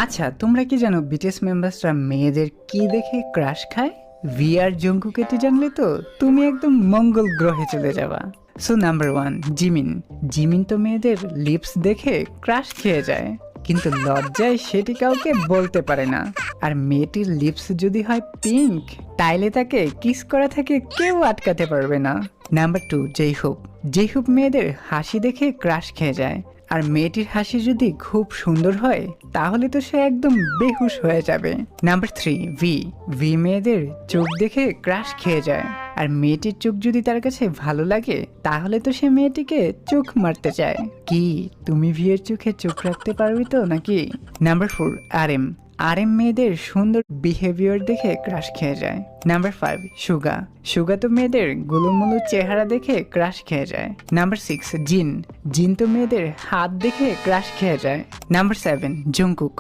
আচ্ছা, তোমরা কি জানো বিটিএস মেম্বার্সরা মেয়েদের কি দেখে ক্রাশ খায়? ভি আর জঙ্কুকে জানলে তো তুমি একদম মঙ্গল গ্রহে চলে যাবা। So number 1, Jimin. জিমিন তো মেয়েদের লিপস দেখে ক্রাশ খেয়ে যায়, কিন্তু লজ্জায় সেটি কাউকে বলতে পারে না। আর মেয়েটির লিপস যদি হয় পিঙ্ক, তাইলে তাকে কিস করা থেকে কেউ আটকাতে পারবে না। নাম্বার 2, জেইহুপ। জেইহুপ মেয়েদের হাসি দেখে ক্রাশ খেয়ে যায়। আর মেয়েটির হাসি যদি খুব সুন্দর হয় তাহলে তো সে একদম বেহুশ হয়ে যাবে। Number 3, V. ভি মেয়েদের চোখ দেখে ক্রাশ খেয়ে যায়। আর মেয়েটির চোখ যদি তার কাছে ভালো লাগে তাহলে তো সে মেয়েটিকে চোখ মারতে চায়। কি তুমি ভি এর চোখে চোখ রাখতে পারবে তো নাকি? নাম্বার 4, আর এম। আর এম মেয়েদের সুন্দর বিহেভিয়ার দেখে ক্রাশ খেয়ে যায়। নাম্বার 5, সুগা। সুগা তো মেয়েদের গুলুমুলু চেহারা দেখে ক্রাশ খেয়ে যায়। নাম্বার 6, জিন। জিন তো মেয়েদের হাত দেখে ক্রাশ খেয়ে যায়। Number 7, Jungkook.